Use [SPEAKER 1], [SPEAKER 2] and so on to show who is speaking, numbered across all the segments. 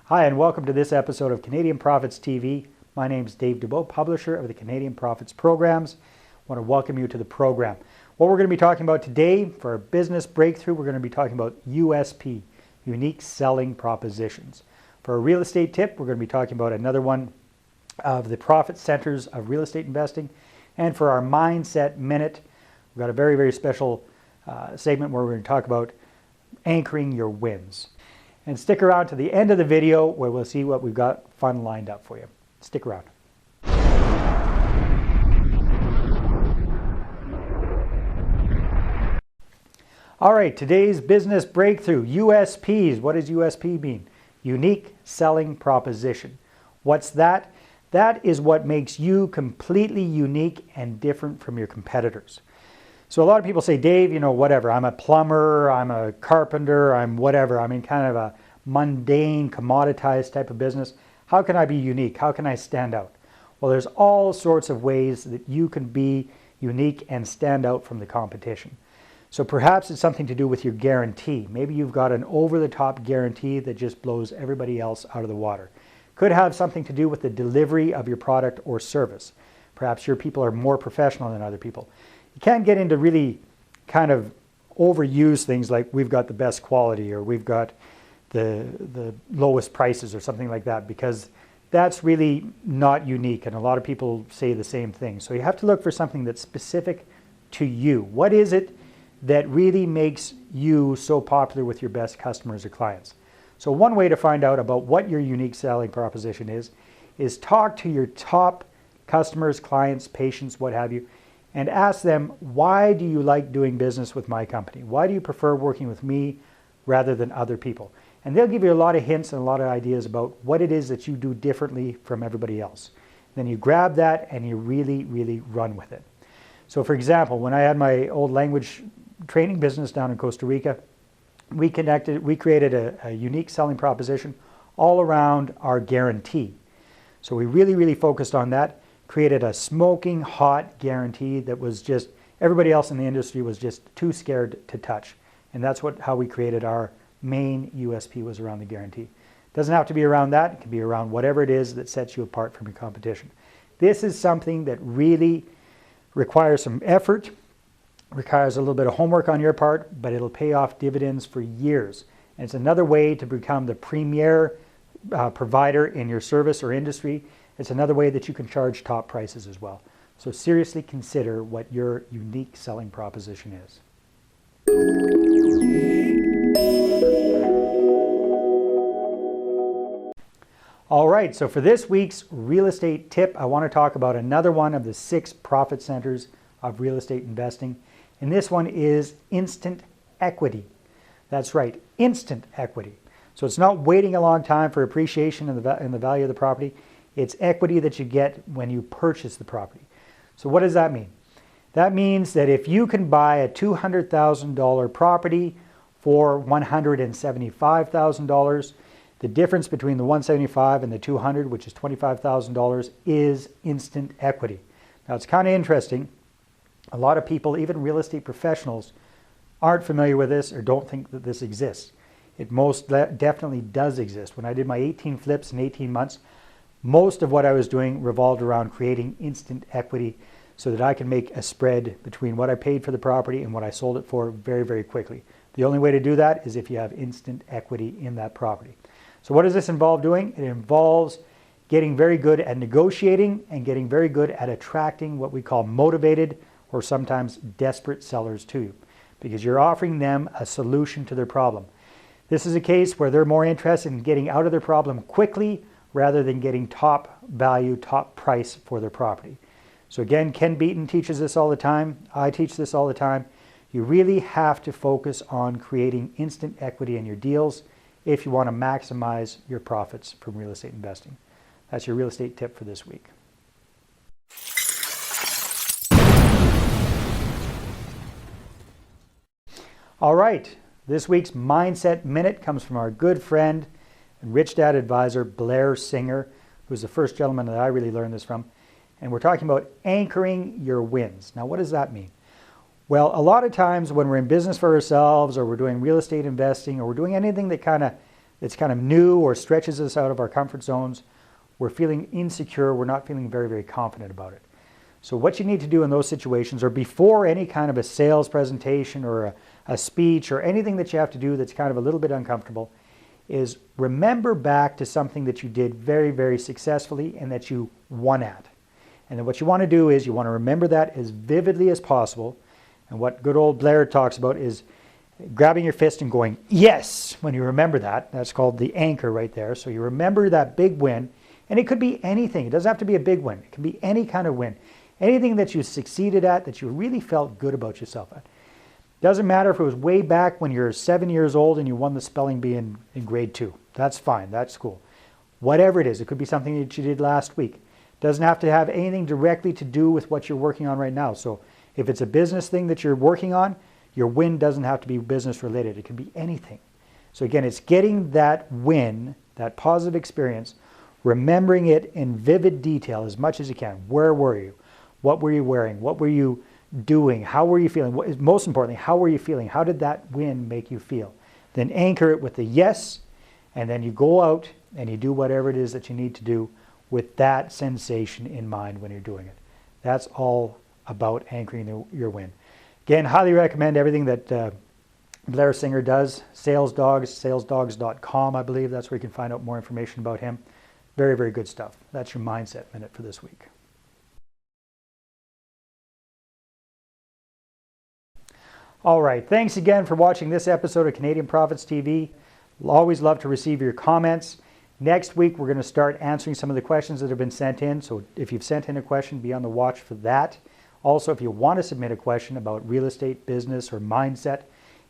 [SPEAKER 1] Hi, and welcome to this episode of Canadian Profits TV. My name is Dave Dubeau, publisher of the Canadian Profits Programs. I want to welcome you to the program. What we're going to be talking about today for our business breakthrough, we're going to be talking about USP, unique selling propositions. For a real estate tip, we're going to be talking about another one of the profit centers of real estate investing. And for our Mindset Minute, we've got a very, very special segment where we're going to talk about anchoring your wins. And stick around to the end of the video where we'll see what we've got fun lined up for you. Stick around. All right, today's business breakthrough, USPs. What does USP mean? Unique selling proposition. What's that? That is what makes you completely unique and different from your competitors. So a lot of people say, Dave, you know, whatever, I'm a plumber, I'm a carpenter, I'm whatever. I'm in kind of a mundane, commoditized type of business. How can I be unique? How can I stand out? Well, there's all sorts of ways that you can be unique and stand out from the competition. So perhaps it's something to do with your guarantee. Maybe you've got an over-the-top guarantee that just blows everybody else out of the water. Could have something to do with the delivery of your product or service. Perhaps your people are more professional than other people. You can't get into really kind of overuse things like we've got the best quality or we've got the lowest prices or something like that, because that's really not unique, and a lot of people say the same thing. So you have to look for something that's specific to you. What is it that really makes you so popular with your best customers or clients? So one way to find out about what your unique selling proposition is talk to your top customers, clients, patients, what have you, and ask them, why do you like doing business with my company? Why do you prefer working with me rather than other people? And they'll give you a lot of hints and a lot of ideas about what it is that you do differently from everybody else. Then you grab that and you really, really run with it. So for example, when I had my old language training business down in Costa Rica, we created a unique selling proposition all around our guarantee. So we really, really focused on that, created a smoking hot guarantee that was just, everybody else in the industry was just too scared to touch. And that's how we created our main USP, was around the guarantee. It doesn't have to be around that. It can be around whatever it is that sets you apart from your competition. This is something that really requires some effort, requires a little bit of homework on your part, but it'll pay off dividends for years. And it's another way to become the premier provider in your service or industry. It's another way that you can charge top prices as well. So seriously consider what your unique selling proposition is. All right, so for this week's real estate tip, I want to talk about another one of the 6 profit centers of real estate investing. And this one is instant equity. That's right, instant equity. So it's not waiting a long time for appreciation in the value of the property. It's equity that you get when you purchase the property. So what does that mean? That means that if you can buy a $200,000 property for $175,000, the difference between the $175,000 and the $200,000, which is $25,000, is instant equity. Now it's kind of interesting. A lot of people, even real estate professionals, aren't familiar with this or don't think that this exists. It most definitely does exist. When I did my 18 flips in 18 months, most of what I was doing revolved around creating instant equity so that I can make a spread between what I paid for the property and what I sold it for very, very quickly. The only way to do that is if you have instant equity in that property. So what does this involve doing? It involves getting very good at negotiating and getting very good at attracting what we call motivated or sometimes desperate sellers to you, because you're offering them a solution to their problem. This is a case where they're more interested in getting out of their problem quickly rather than getting top value, top price for their property. So again, Ken Beaton teaches this all the time. I teach this all the time. You really have to focus on creating instant equity in your deals if you want to maximize your profits from real estate investing. That's your real estate tip for this week. All right, this week's Mindset Minute comes from our good friend and Rich Dad advisor, Blair Singer, who's the first gentleman that I really learned this from. And we're talking about anchoring your wins. Now, what does that mean? Well, a lot of times when we're in business for ourselves or we're doing real estate investing or we're doing anything that kind of it's kind of new or stretches us out of our comfort zones, we're feeling insecure, we're not feeling very, very confident about it. So what you need to do in those situations, or before any kind of a sales presentation or a speech or anything that you have to do that's kind of a little bit uncomfortable, is remember back to something that you did very, very successfully and that you won at. And then what you want to do is you want to remember that as vividly as possible. And what good old Blair talks about is grabbing your fist and going, yes, when you remember that. That's called the anchor right there. So you remember that big win, and it could be anything. It doesn't have to be a big win. It can be any kind of win. Anything that you succeeded at, that you really felt good about yourself at. Doesn't matter if it was way back when you're 7 years old and you won the spelling bee in grade 2. That's fine. That's cool. Whatever it is, it could be something that you did last week. Doesn't have to have anything directly to do with what you're working on right now. So if it's a business thing that you're working on, your win doesn't have to be business related. It can be anything. So again, it's getting that win, that positive experience, remembering it in vivid detail as much as you can. Where were you? What were you wearing? What were you doing? How were you feeling? Most importantly, how were you feeling? How did that win make you feel? Then anchor it with the yes, and then you go out and you do whatever it is that you need to do with that sensation in mind when you're doing it. That's all about anchoring your win. Again, highly recommend everything that Blair Singer does. Sales Dogs, salesdogs.com, I believe. That's where you can find out more information about him. Very, very good stuff. That's your Mindset Minute for this week. All right, thanks again for watching this episode of Canadian Profits TV. We'll always love to receive your comments. Next week, we're going to start answering some of the questions that have been sent in. So if you've sent in a question, be on the watch for that. Also, if you want to submit a question about real estate, business, or mindset,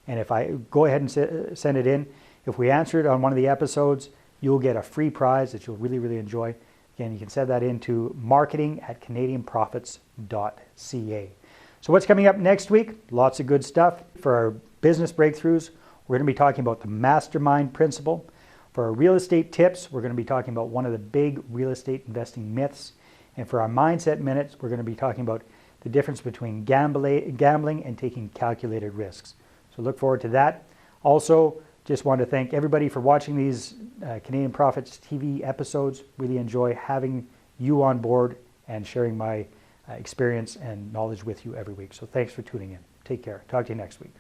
[SPEAKER 1] and if I go ahead and send it in, if we answer it on one of the episodes, you'll get a free prize that you'll really, really enjoy. Again, you can send that into marketing@canadianprofits.ca. So what's coming up next week? Lots of good stuff. For our business breakthroughs, we're going to be talking about the mastermind principle. For our real estate tips, we're going to be talking about one of the big real estate investing myths. And for our mindset minutes, we're going to be talking about the difference between gambling and taking calculated risks. So look forward to that. Also, just want to thank everybody for watching these Canadian Profits TV episodes. Really enjoy having you on board and sharing my experience and knowledge with you every week. So thanks for tuning in. Take care. Talk to you next week.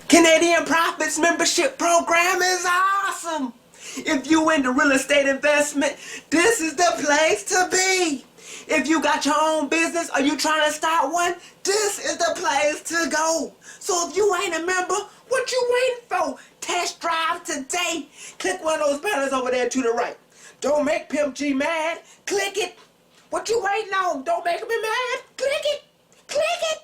[SPEAKER 2] Canadian Profits membership program is awesome. If you into real estate investment, this is the place to be. If you got your own business or you trying to start one, this is the place to go. So if you ain't a member, what you waiting for? Test drive today. Click one of those banners over there to the right. Don't make Pimp G mad. Click it. What you waiting on? Don't make him be mad. Click it. Click it.